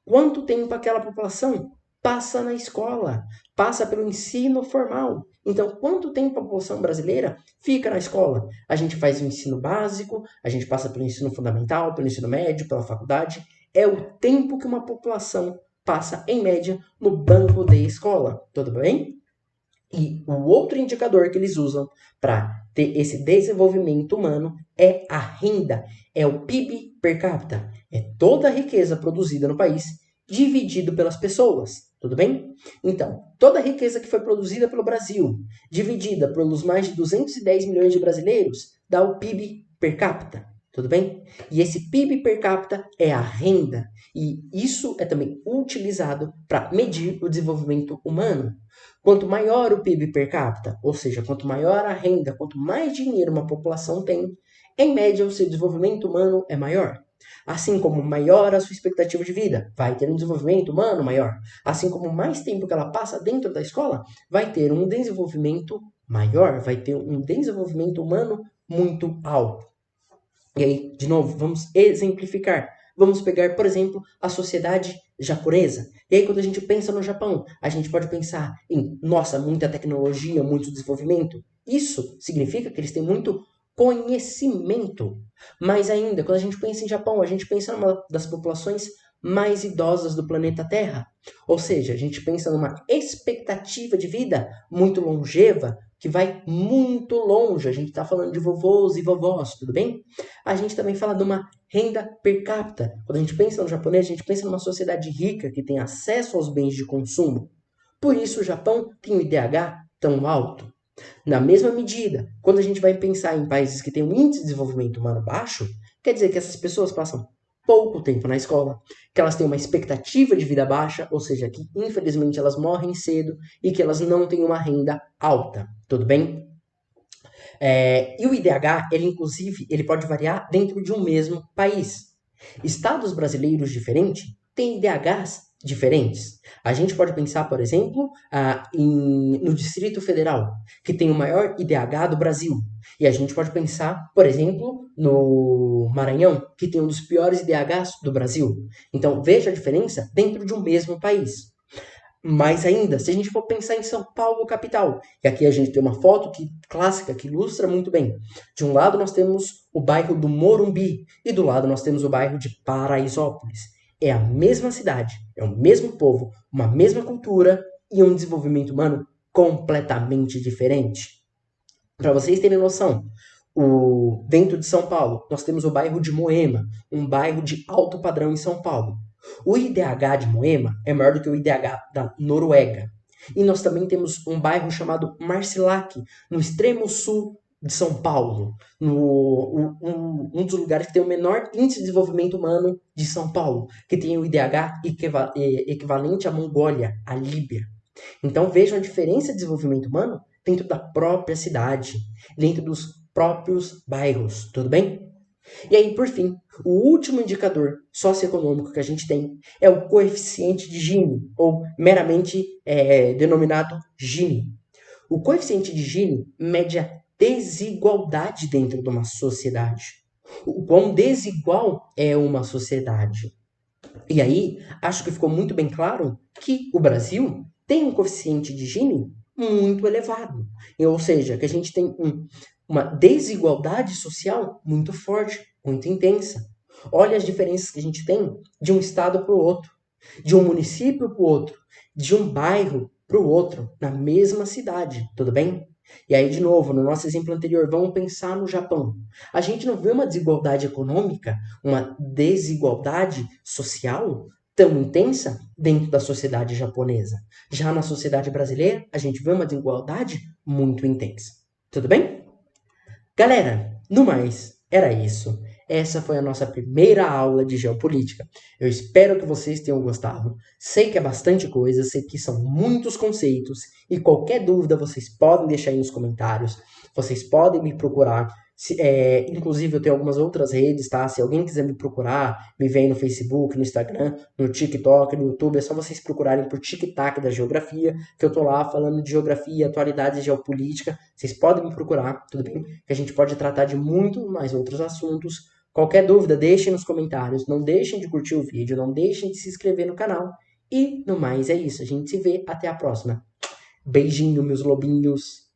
Quanto tempo aquela população passa na escola, passa pelo ensino formal. Então, quanto tempo a população brasileira fica na escola? A gente faz o ensino básico, a gente passa pelo ensino fundamental, pelo ensino médio, pela faculdade. É o tempo que uma população passa, em média, no banco de escola. Tudo bem? E o outro indicador que eles usam para ter esse desenvolvimento humano é a renda, é o PIB per capita. É toda a riqueza produzida no país dividido pelas pessoas. tudo bem? Então, toda a riqueza que foi produzida pelo Brasil, dividida pelos mais de 210 milhões de brasileiros, dá o PIB per capita, tudo bem? E esse PIB per capita é a renda, e isso é também utilizado para medir o desenvolvimento humano. Quanto maior o PIB per capita, ou seja, quanto maior a renda, quanto mais dinheiro uma população tem, em média o seu desenvolvimento humano é maior. Assim como maior a sua expectativa de vida, vai ter um desenvolvimento humano maior. Assim como mais tempo que ela passa dentro da escola, vai ter um desenvolvimento maior, vai ter um desenvolvimento humano muito alto. E aí, de novo, vamos exemplificar. Vamos pegar, por exemplo, a sociedade japonesa. E aí, quando a gente pensa no Japão, a gente pode pensar em, nossa, muita tecnologia, muito desenvolvimento. Isso significa que eles têm muito conhecimento. Mas ainda, quando a gente pensa em Japão, a gente pensa numa das populações mais idosas do planeta Terra. Ou seja, a gente pensa numa expectativa de vida muito longeva, que vai muito longe. A gente está falando de vovôs e vovós, tudo bem? A gente também fala de uma renda per capita. Quando a gente pensa no japonês, a gente pensa numa sociedade rica que tem acesso aos bens de consumo. Por isso o Japão tem um IDH tão alto. Na mesma medida, quando a gente vai pensar em países que têm um índice de desenvolvimento humano baixo, quer dizer que essas pessoas passam pouco tempo na escola, que elas têm uma expectativa de vida baixa, ou seja, que infelizmente elas morrem cedo e que elas não têm uma renda alta. Tudo bem? E o IDH, ele inclusive, ele pode variar dentro de um mesmo país. Estados brasileiros diferentes têm IDHs diferentes. A gente pode pensar, por exemplo, no Distrito Federal, que tem o maior IDH do Brasil. E a gente pode pensar, por exemplo, no Maranhão, que tem um dos piores IDHs do Brasil. Então, veja a diferença dentro de um mesmo país. Mais ainda, se a gente for pensar em São Paulo, capital, e aqui a gente tem uma foto clássica que ilustra muito bem. De um lado nós temos o bairro do Morumbi e do lado nós temos o bairro de Paraisópolis. É a mesma cidade, é o mesmo povo, uma mesma cultura e um desenvolvimento humano completamente diferente. Para vocês terem noção, dentro de São Paulo, nós temos o bairro de Moema, um bairro de alto padrão em São Paulo. O IDH de Moema é maior do que o IDH da Noruega. E nós também temos um bairro chamado Marcilac, no extremo sul de São Paulo, um dos lugares que tem o menor índice de desenvolvimento humano de São Paulo, que tem o IDH equivalente à Mongólia, à Líbia. Então vejam a diferença de desenvolvimento humano dentro da própria cidade, dentro dos próprios bairros, tudo bem? E aí, por fim, o último indicador socioeconômico que a gente tem é o coeficiente de Gini, ou meramente denominado Gini. O coeficiente de Gini mede a desigualdade dentro de uma sociedade. O quão desigual é uma sociedade. E aí, acho que ficou muito bem claro que o Brasil tem um coeficiente de Gini muito elevado. Ou seja, que a gente tem uma desigualdade social muito forte, muito intensa. Olha as diferenças que a gente tem de um estado para o outro, de um município para o outro, de um bairro para o outro, na mesma cidade, tudo bem? E aí, de novo, no nosso exemplo anterior, vamos pensar no Japão. A gente não vê uma desigualdade econômica, uma desigualdade social tão intensa dentro da sociedade japonesa. Já na sociedade brasileira, a gente vê uma desigualdade muito intensa. Tudo bem? Galera, no mais, era isso. Essa foi a nossa primeira aula de geopolítica. Eu espero que vocês tenham gostado. Sei que é bastante coisa, sei que são muitos conceitos e qualquer dúvida vocês podem deixar aí nos comentários. Vocês podem me procurar. Inclusive eu tenho algumas outras redes, tá? Se alguém quiser me procurar, me vem no Facebook, no Instagram, no TikTok, no YouTube, é só vocês procurarem por Tic-Tac da Geografia, que eu tô lá falando de geografia, atualidades, geopolítica. Vocês podem me procurar, tudo bem? Que a gente pode tratar de muito mais outros assuntos. Qualquer dúvida, deixem nos comentários. Não deixem de curtir o vídeo, não deixem de se inscrever no canal. E no mais é isso. A gente se vê até a próxima. Beijinho, meus lobinhos.